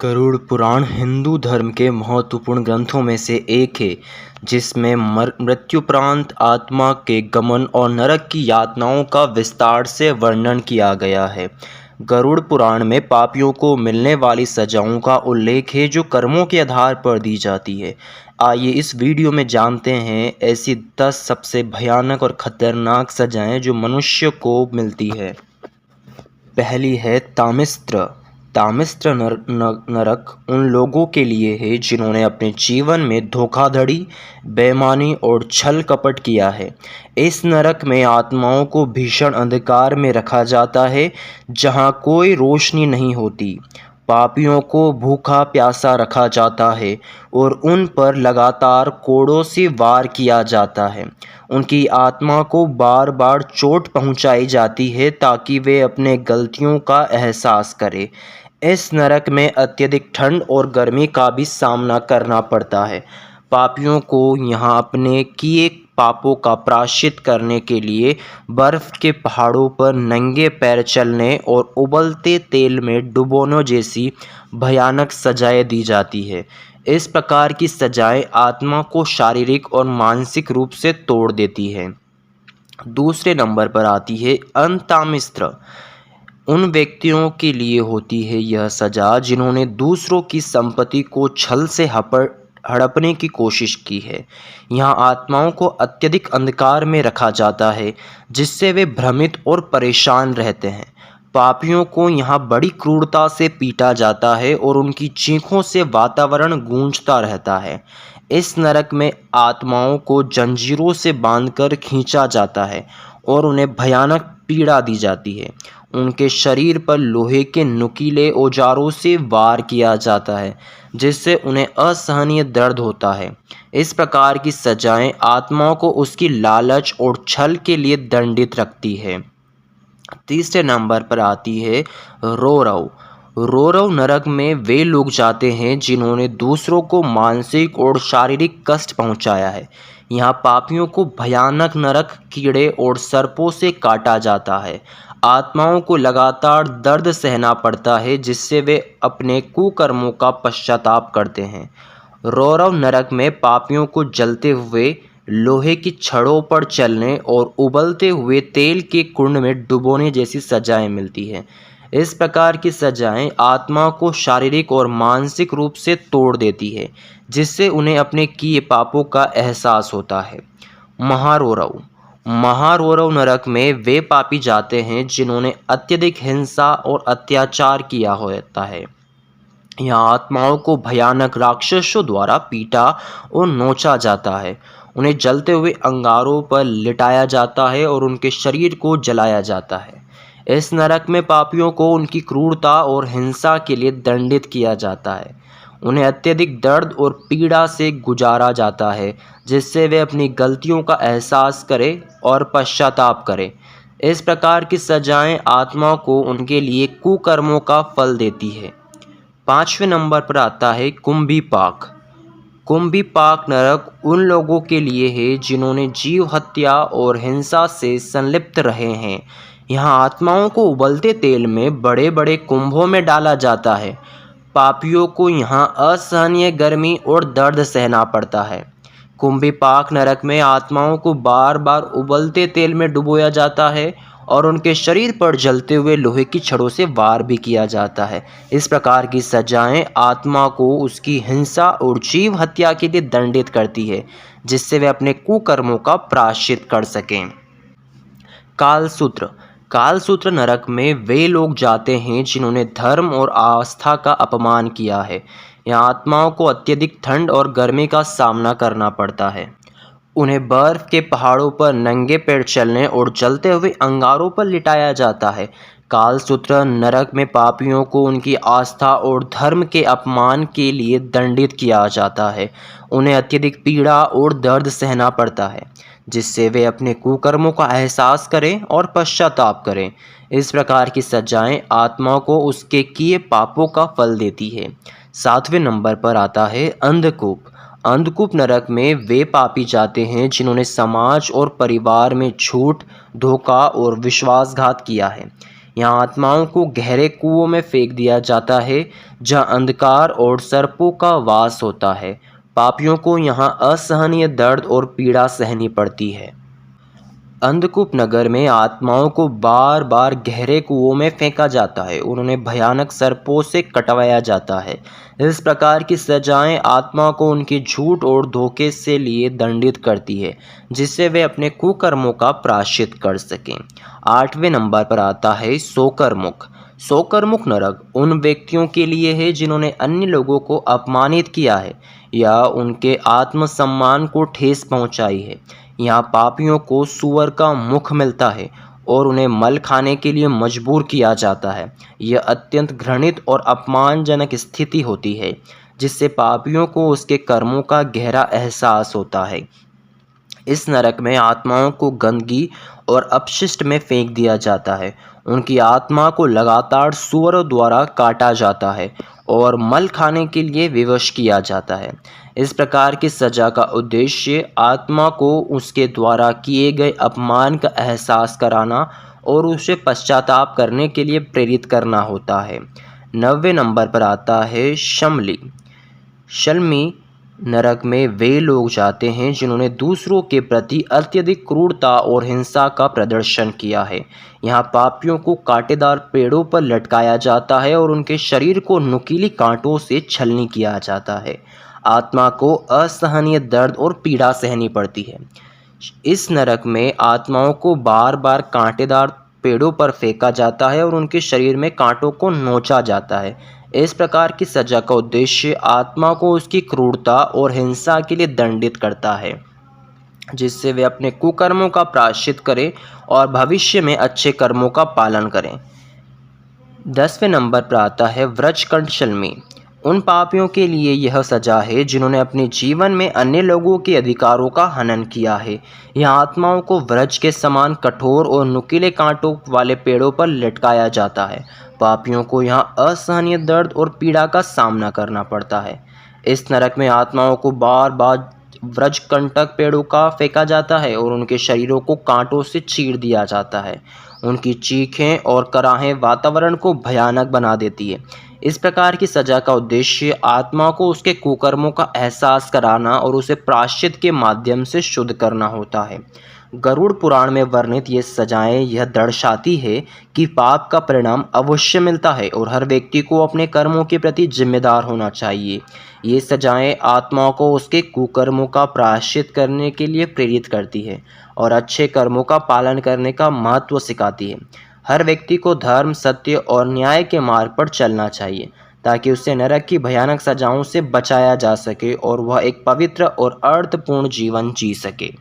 गरुड़ पुराण हिंदू धर्म के महत्वपूर्ण ग्रंथों में से एक है, जिसमें मृत्युपरांत आत्मा के गमन और नरक की यातनाओं का विस्तार से वर्णन किया गया है। गरुड़ पुराण में पापियों को मिलने वाली सजाओं का उल्लेख है, जो कर्मों के आधार पर दी जाती है। आइए इस वीडियो में जानते हैं ऐसी 10 सबसे भयानक और खतरनाक सजाएं जो मनुष्य को मिलती है। पहली है तामिस्त्र। तामिस्त्र नरक उन लोगों के लिए है जिन्होंने अपने जीवन में धोखाधड़ी, बेईमानी और छल कपट किया है। इस नरक में आत्माओं को भीषण अंधकार में रखा जाता है, जहां कोई रोशनी नहीं होती। पापियों को भूखा प्यासा रखा जाता है और उन पर लगातार कोड़ों से वार किया जाता है। उनकी आत्मा को बार बार चोट पहुंचाई जाती है ताकि वे अपने गलतियों का एहसास करें। इस नरक में अत्यधिक ठंड और गर्मी का भी सामना करना पड़ता है। पापियों को यहाँ अपने किए पापों का प्रायश्चित करने के लिए बर्फ के पहाड़ों पर नंगे पैर चलने और उबलते तेल में डुबोने जैसी भयानक सजाएं दी जाती है। इस प्रकार की सजाएं आत्मा को शारीरिक और मानसिक रूप से तोड़ देती है। दूसरे नंबर पर आती है अंतामिस्त्र। उन व्यक्तियों के लिए होती है यह सजा जिन्होंने दूसरों की संपत्ति को छल से हड़पने की कोशिश की है। यहाँ आत्माओं को अत्यधिक अंधकार में रखा जाता है, जिससे वे भ्रमित और परेशान रहते हैं। पापियों को यहाँ बड़ी क्रूरता से पीटा जाता है और उनकी चीखों से वातावरण गूंजता रहता है। इस नरक में आत्माओं को जंजीरों से बांधकर खींचा जाता है और उन्हें भयानक पीड़ा दी जाती है। उनके शरीर पर लोहे के नुकीले औजारों से वार किया जाता है, जिससे उन्हें असहनीय दर्द होता है। इस प्रकार की सजाएं आत्माओं को उसकी लालच और छल के लिए दंडित रखती है। तीसरे नंबर पर आती है रौरव। रौरव नरक में वे लोग जाते हैं जिन्होंने दूसरों को मानसिक और शारीरिक कष्ट पहुंचाया है। यहाँ पापियों को भयानक नरक कीड़े और सर्पों से काटा जाता है। आत्माओं को लगातार दर्द सहना पड़ता है, जिससे वे अपने कुकर्मों का पश्चाताप करते हैं। रौरव नरक में पापियों को जलते हुए लोहे की छड़ों पर चलने और उबलते हुए तेल के कुंड में डुबोने जैसी सजाएं मिलती हैं। इस प्रकार की सजाएं आत्मा को शारीरिक और मानसिक रूप से तोड़ देती है, जिससे उन्हें अपने किए पापों का एहसास होता है। महारौरव। महारौरव नरक में वे पापी जाते हैं जिन्होंने अत्यधिक हिंसा और अत्याचार किया होता है। यहाँ आत्माओं को भयानक राक्षसों द्वारा पीटा और नोचा जाता है। उन्हें जलते हुए अंगारों पर लिटाया जाता है और उनके शरीर को जलाया जाता है। इस नरक में पापियों को उनकी क्रूरता और हिंसा के लिए दंडित किया जाता है। उन्हें अत्यधिक दर्द और पीड़ा से गुजारा जाता है, जिससे वे अपनी गलतियों का एहसास करें और पश्चाताप करें। इस प्रकार की सजाएं आत्मा को उनके लिए कुकर्मों का फल देती है। पांचवें नंबर पर आता है कुंभीपाक। कुंभीपाक नरक उन लोगों के लिए है जिन्होंने जीव हत्या और हिंसा से संलिप्त रहे हैं। यहाँ आत्माओं को उबलते तेल में बड़े बड़े कुंभों में डाला जाता है। पापियों को यहाँ असहनीय गर्मी और दर्द सहना पड़ता है। कुंभीपाक नरक में आत्माओं को बार बार उबलते तेल में डुबोया जाता है और उनके शरीर पर जलते हुए लोहे की छड़ों से वार भी किया जाता है। इस प्रकार की सजाएं आत्मा को उसकी हिंसा और जीव हत्या के लिए दंडित करती है, जिससे वे अपने कुकर्मों का प्रायश्चित कर सकें। कालसूत्र। कालसूत्र नरक में वे लोग जाते हैं जिन्होंने धर्म और आस्था का अपमान किया है। यहाँ आत्माओं को अत्यधिक ठंड और गर्मी का सामना करना पड़ता है। उन्हें बर्फ के पहाड़ों पर नंगे पैर चलने और जलते हुए अंगारों पर लिटाया जाता है। कालसूत्र नरक में पापियों को उनकी आस्था और धर्म के अपमान के लिए दंडित किया जाता है। उन्हें अत्यधिक पीड़ा और दर्द सहना पड़ता है, जिससे वे अपने कुकर्मों का एहसास करें और पश्चाताप करें। इस प्रकार की सजाएं आत्मा को उसके किए पापों का फल देती है। सातवें नंबर पर आता है अंधकूप। अंधकूप नरक में वे पापी जाते हैं जिन्होंने समाज और परिवार में झूठ, धोखा और विश्वासघात किया है। यहाँ आत्माओं को गहरे कुओं में फेंक दिया जाता है जहाँ अंधकार और सर्पों का वास होता है। पापियों को यहाँ असहनीय दर्द और पीड़ा सहनी पड़ती है। अंधकूप नगर में आत्माओं को बार बार गहरे कुओं में फेंका जाता है। उन्हें भयानक सर्पों से कटवाया जाता है। इस प्रकार की सजाएं आत्मा को उनके झूठ और धोखे से लिए दंडित करती है, जिससे वे अपने कुकर्मों का प्रायश्चित कर सकें। 8वें नंबर पर आता है सोकरमुख। सोकरमुख नरक उन व्यक्तियों के लिए है जिन्होंने अन्य लोगों को अपमानित किया है या उनके आत्मसम्मान को ठेस पहुंचाई है। यहाँ पापियों को सूअर का मुख मिलता है और उन्हें मल खाने के लिए मजबूर किया जाता है। यह अत्यंत घृणित और अपमानजनक स्थिति होती है, जिससे पापियों को उसके कर्मों का गहरा एहसास होता है। इस नरक में आत्माओं को गंदगी और अपशिष्ट में फेंक दिया जाता है। उनकी आत्मा को लगातार सूअरों द्वारा काटा जाता है और मल खाने के लिए विवश किया जाता है। इस प्रकार की सजा का उद्देश्य आत्मा को उसके द्वारा किए गए अपमान का एहसास कराना और उसे पश्चाताप करने के लिए प्रेरित करना होता है। 9वें नंबर पर आता है शमली। शल्मी नरक में वे लोग जाते हैं जिन्होंने दूसरों के प्रति अत्यधिक क्रूरता और हिंसा का प्रदर्शन किया है। यहाँ पापियों को कांटेदार पेड़ों पर लटकाया जाता है और उनके शरीर को नुकीली कांटों से छलनी किया जाता है। आत्मा को असहनीय दर्द और पीड़ा सहनी पड़ती है। इस नरक में आत्माओं को बार बार कांटेदार पेड़ों पर फेंका जाता है और उनके शरीर में कांटों को नोचा जाता है। इस प्रकार की सजा का उद्देश्य आत्मा को उसकी क्रूरता और हिंसा के लिए दंडित करता है, जिससे वे अपने कुकर्मों का प्रायश्चित करें और भविष्य में अच्छे कर्मों का पालन करें। 10वें नंबर पर आता है व्रजकंठशल्मी। उन पापियों के लिए यह सजा है जिन्होंने अपने जीवन में अन्य लोगों के अधिकारों का हनन किया है। यह आत्माओं को व्रज के समान कठोर और नुकीले कांटों वाले पेड़ों पर लटकाया जाता है। पापियों को यहाँ असहनीय दर्द और पीड़ा का सामना करना पड़ता है। इस नरक में आत्माओं को बार बार व्रजकंटक पेड़ों का फेंका जाता है और उनके शरीरों को कांटों से चीर दिया जाता है। उनकी चीखें और कराहें वातावरण को भयानक बना देती है। इस प्रकार की सजा का उद्देश्य आत्मा को उसके कुकर्मों का एहसास कराना और उसे प्रायश्चित के माध्यम से शुद्ध करना होता है। गरुड़ पुराण में वर्णित ये सजाएं यह दर्शाती है कि पाप का परिणाम अवश्य मिलता है और हर व्यक्ति को अपने कर्मों के प्रति जिम्मेदार होना चाहिए। ये सजाएं आत्मा को उसके कुकर्मों का प्रायश्चित करने के लिए प्रेरित करती है और अच्छे कर्मों का पालन करने का महत्व सिखाती है। हर व्यक्ति को धर्म, सत्य और न्याय के मार्ग पर चलना चाहिए ताकि उसे नरक की भयानक सजाओं से बचाया जा सके और वह एक पवित्र और अर्थपूर्ण जीवन जी सके।